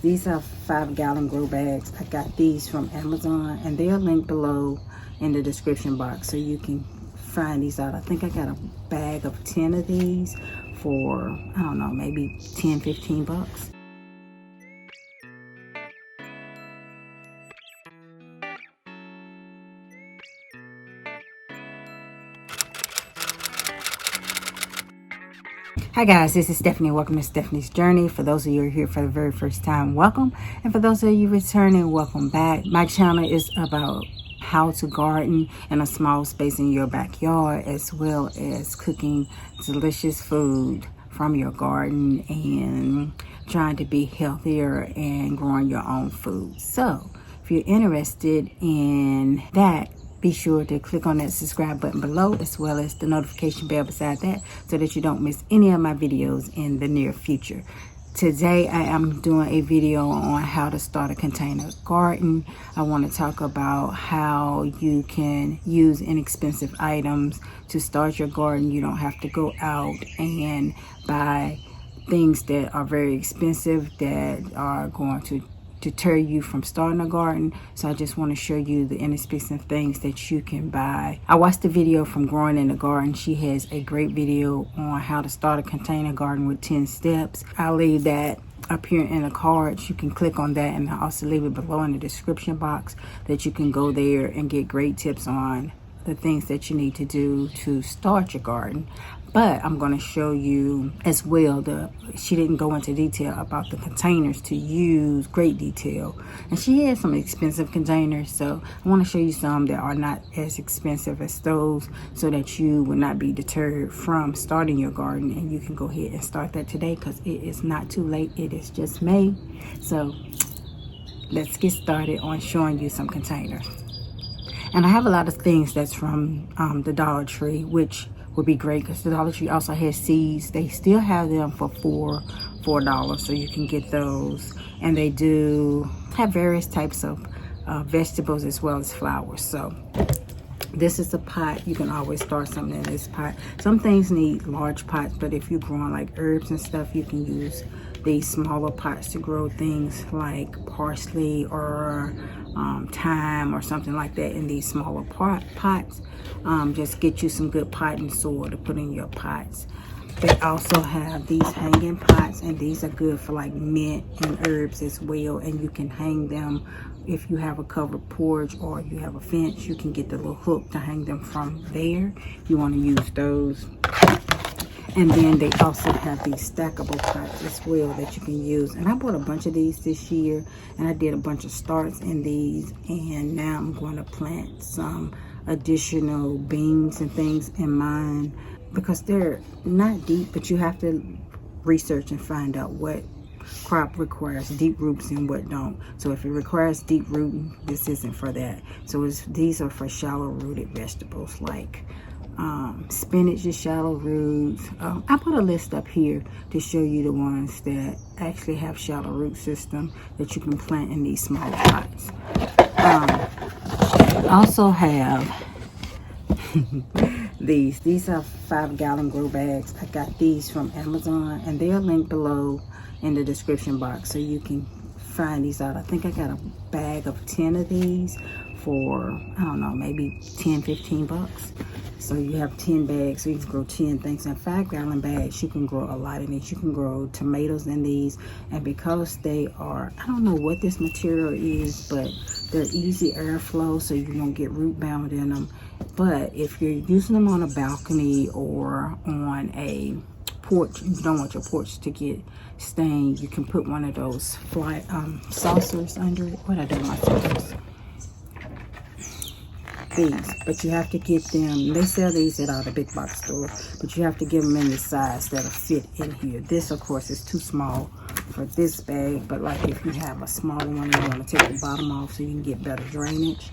These are 5-gallon grow bags. I got these from Amazon, and they are linked below in the description box so you can find these out. I think I got a bag of 10 of these for, I don't know, maybe 10-15 bucks. Hi guys, this is Steffanie. Welcome to Steffanie's Journey. For those of you who are here for the very first time, welcome. And for those of you returning, welcome back. My channel is about how to garden in a small space in your backyard, as well as cooking delicious food from your garden and trying to be healthier and growing your own food. So if you're interested in that, be sure to click on that subscribe button below, as well as the notification bell beside that, so that you don't miss any of my videos in the near future. Today I am doing a video on how to start a container garden. I want to talk about how you can use inexpensive items to start your garden. You don't have to go out and buy things that are very expensive that are going to deter you from starting a garden. So I just want to show you the inexpensive things that you can buy. I watched the video from Growing in the Garden. She has a great video on how to start a container garden with 10 steps. I'll leave that up here in the cards. You can click on that, and I'll also leave it below in the description box that you can go there and get great tips on the things that you need to do to start your garden. But I'm going to show you as well, she didn't go into detail about the containers to use, great detail. And she has some expensive containers, so I want to show you some that are not as expensive as those, so that you will not be deterred from starting your garden. And you can go ahead and start that today, because it is not too late. It is just May. So let's get started on showing you some containers. And I have a lot of things that's from the Dollar Tree, which would be great, because the Dollar Tree also has seeds. They still have them for $4, so you can get those. And they do have various types of vegetables as well as flowers. So this is a pot. You can always start something in this pot. Some things need large pots, but if you're growing like herbs and stuff, you can use these smaller pots to grow things like parsley or thyme or something like that in these smaller pots. Just get you some good potting soil to put in your pots. They also have these hanging pots, and these are good for like mint and herbs as well. And you can hang them if you have a covered porch or you have a fence. You can get the little hook to hang them from there if you want to use those. And then they also have these stackable pots as well that you can use. And I bought a bunch of these this year, and I did a bunch of starts in these. And now I'm going to plant some additional beans and things in mine, because they're not deep, but you have to research and find out what crop requires deep roots and what don't. So if it requires deep rooting, this isn't for that. So these are for shallow rooted vegetables, like spinach is shallow roots. I put a list up here to show you the ones that actually have shallow root system that you can plant in these smaller pots. I also have these are 5-gallon grow bags. I got these from Amazon, and they are linked below in the description box so you can find these out. I think I got a bag of 10 of these for, I don't know, maybe 10-15 bucks. So you have 10 bags, so you can grow 10 things. In 5-gallon bags, you can grow a lot in these. You can grow tomatoes in these, and because they are, I don't know what this material is, but they're easy airflow, so you won't get root bound in them. But if you're using them on a balcony or on a porch, and you don't want your porch to get stained, you can put one of those saucers under it. What I do with my saucers? These, but you have to get them. They sell these at all the big box store, but you have to get them in the size that'll fit in here. This, of course, is too small for this bag, but like if you have a smaller one, you want to take the bottom off so you can get better drainage,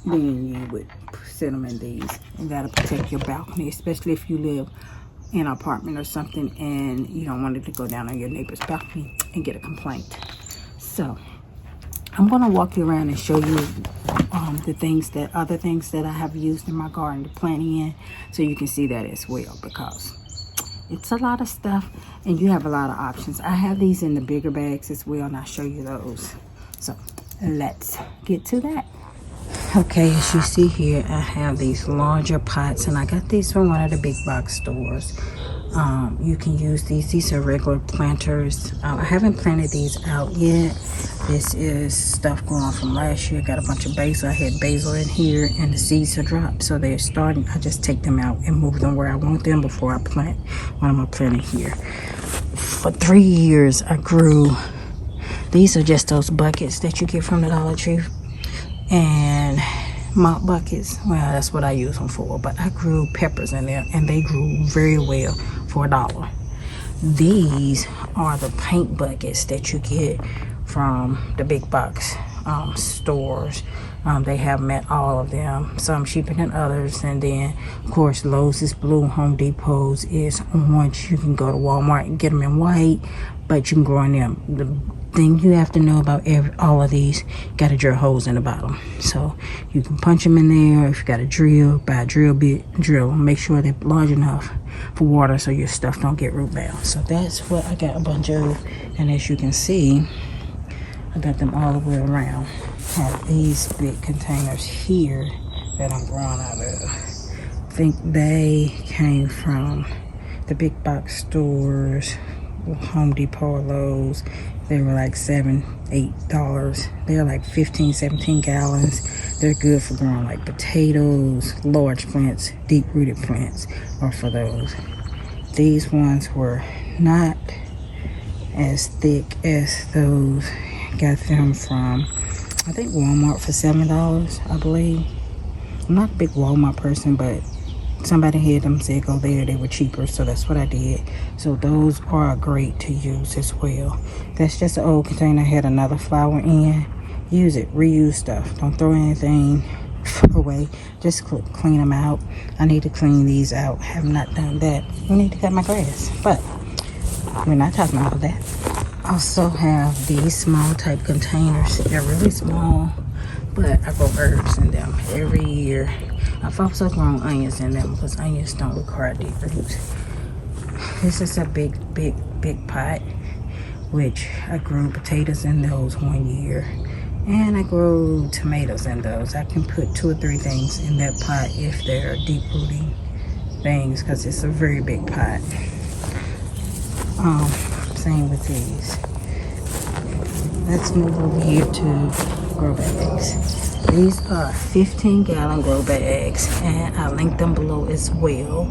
then you would set them in these, and that'll protect your balcony, especially if you live in an apartment or something and you don't want it to go down on your neighbor's balcony and get a complaint. So I'm going to walk you around and show you the other things that I have used in my garden to plant in, so you can see that as well, because it's a lot of stuff, and you have a lot of options. I have these in the bigger bags as well, and I'll show you those. So let's get to that. Okay, as you see here, I have these larger pots, and I got these from one of the big box stores. You can use these are regular planters. I haven't planted these out yet. This is stuff going from last year. Got a bunch of basil. I had basil in here, and the seeds are dropped, so they're starting. I just take them out and move them where I want them before I plant what I'm gonna plant in here. For 3 years I grew, these are just those buckets that you get from the Dollar Tree, and mop buckets. Well, that's what I use them for, but I grew peppers in there, and they grew very well for $1. These are the paint buckets that you get from the big box stores. They have them at all of them, some cheaper than others. And then of course Lowe's is blue, Home Depot's is orange. You can go to Walmart and get them in white, but you can grow in them. The thing you have to know about all of these, got to drill holes in the bottom, so you can punch them in there. If you got a drill, buy a drill bit, drill. Make sure they're large enough for water so your stuff don't get root bound. So that's what I got a bunch of, and as you can see, I got them all the way around. I have these big containers here that I'm growing out of. I think they came from the big box stores, Home Depot or Lowe's. They were like $7, $8. They're like 15, 17 gallons. They're good for growing like potatoes, large plants, deep-rooted plants are for those. These ones were not as thick as those. Got them from, I think, Walmart for $7, I believe. I'm not a big Walmart person, but somebody had them, said go there, they were cheaper, so that's what I did. So those are great to use as well. That's just an old container. I had another flower in. Use it, reuse stuff. Don't throw anything away. Just clean them out. I need to clean these out. Have not done that. I need to cut my grass, but we're not talking about that. I also have these small type containers. They're really small, but I grow herbs in them every year. I've also grown onions in them because onions don't require deep roots. This is a big pot, which I grew potatoes in those 1 year, and I grew tomatoes in those. I can put 2 or 3 things in that pot if they're deep rooting things, because it's a very big pot. Same with these. Let's move over here to grow bags. These are 15-gallon grow bags, and I link them below as well.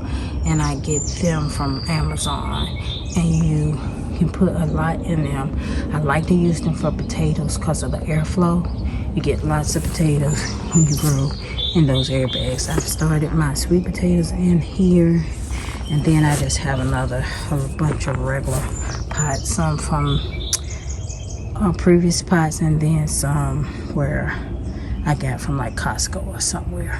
And I get them from Amazon, and you can put a lot in them. I like to use them for potatoes because of the airflow. You get lots of potatoes when you grow in those air bags. I've started my sweet potatoes in here, and then I just have a bunch of regular pots, some from previous pots, and then some where I got from like Costco or somewhere.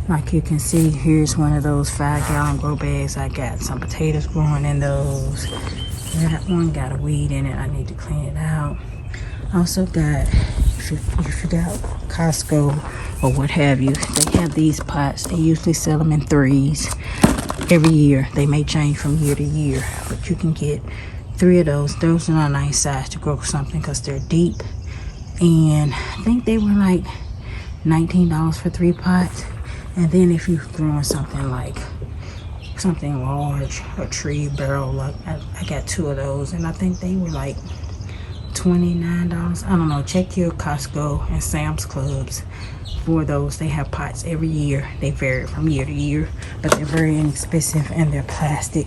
Like you can see, here's one of those 5-gallon grow bags. I got some potatoes growing in those. That one got a weed in it. I need to clean it out. I also got, if you got Costco or what have you, they have these pots. They usually sell them in 3s every year. They may change from year to year, but you can get 3 of those. Those are a nice size to grow something because they're deep. And I think they were like $19 for 3 pots. And then if you're growing something like something large, a tree barrel, like I got 2 of those, and I think they were like $29. I don't know. Check your Costco and Sam's Clubs for those. They have pots every year. They vary from year to year, but they're very inexpensive and they're plastic.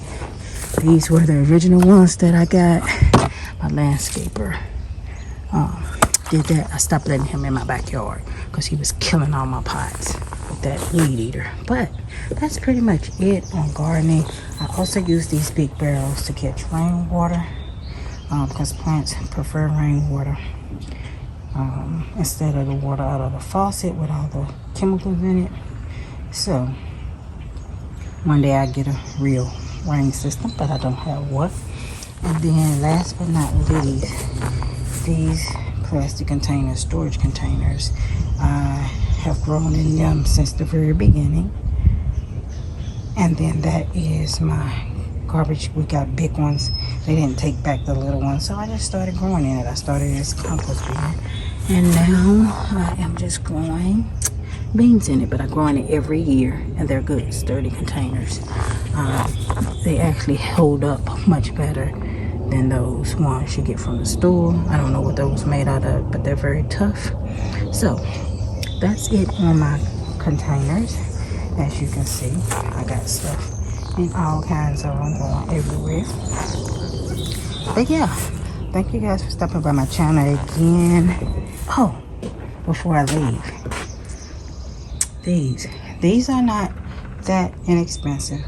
These were the original ones that I got. My landscaper did that. I stopped letting him in my backyard because he was killing all my pots with that weed eater. But that's pretty much it on gardening. I also use these big barrels to catch rainwater because plants prefer rainwater instead of the water out of the faucet with all the chemicals in it. So one day I get a real rain system, but I don't have one. And then last but not least, these plastic containers, storage containers, I have grown in them since the very beginning. And then that is my garbage. We got big ones. They didn't take back the little ones, so I just started growing in it. I started as compost bin, and now I am just growing beans in it, but I grow in it every year, and they're good, sturdy containers. They actually hold up much better than those ones you get from the store. I don't know what those made out of, but they're very tough. So that's it on my containers. As you can see, I got stuff in all kinds of them going everywhere. But yeah, thank you guys for stopping by my channel again. Oh, before I leave, these are not that inexpensive.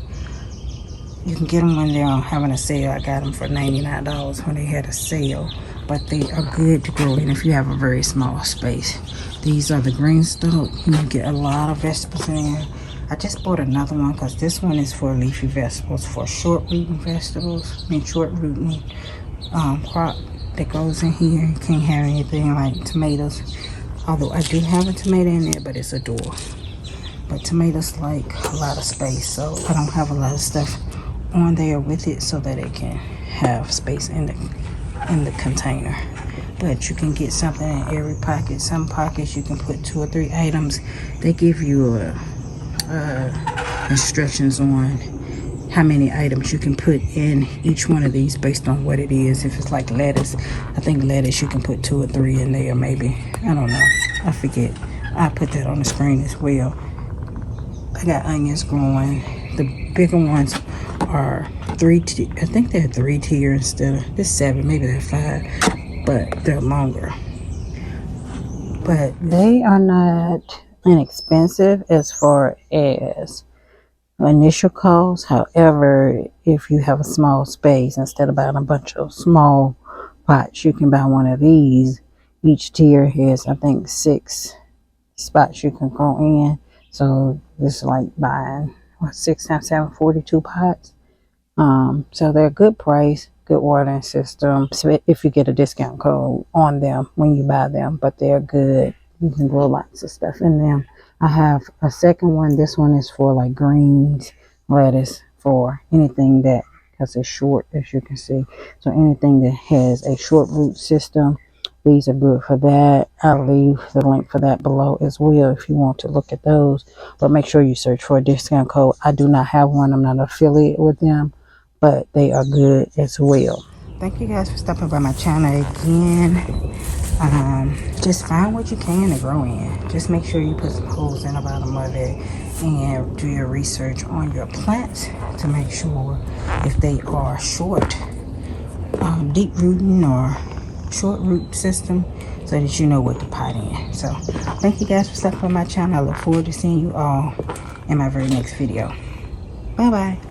You can get them when they're having a sale. I got them for $99 when they had a sale, but they are good to grow in if you have a very small space. These are the GreenStalk. You can get a lot of vegetables in there. I just bought another one because this one is for leafy vegetables, for short rooting vegetables. I mean short rooting crop that goes in here. You can't have anything like tomatoes, although I do have a tomato in there, but it's a door. But tomatoes like a lot of space, so I don't have a lot of stuff on there with it so that it can have space in the container. But you can get something in every pocket. Some pockets you can put 2 or 3 items. They give you instructions on how many items you can put in each one of these based on what it is. If it's like lettuce, I think lettuce you can put 2 or 3 in there, maybe. I don't know, I forget. I put that on the screen as well. I got onions growing. The bigger ones are I think they're 3 tier instead of this 7, maybe they're 5, but they're longer. But they are not inexpensive as far as initial cost. However, if you have a small space, instead of buying a bunch of small pots, you can buy one of these. Each tier has, I think, 6 spots you can grow in. So this is like buying 6 times 7, 42 pots. So they're a good price, good watering system. So if you get a discount code on them when you buy them, but they're good. You can grow lots of stuff in them. I have a second one. This one is for like greens, lettuce, for anything that, because it's short, as you can see. So anything that has a short root system, these are good for that. I'll leave the link for that below as well if you want to look at those. But make sure you search for a discount code. I do not have one. I'm not affiliated with them, but they are good as well. Thank you guys for stopping by my channel again. Just find what you can to grow in. Just make sure you put some holes in the bottom of it and do your research on your plants to make sure if they are short, deep rooting or short root system, so that you know what to pot in. So thank you guys for stopping by my channel. I look forward to seeing you all in my very next video. Bye bye.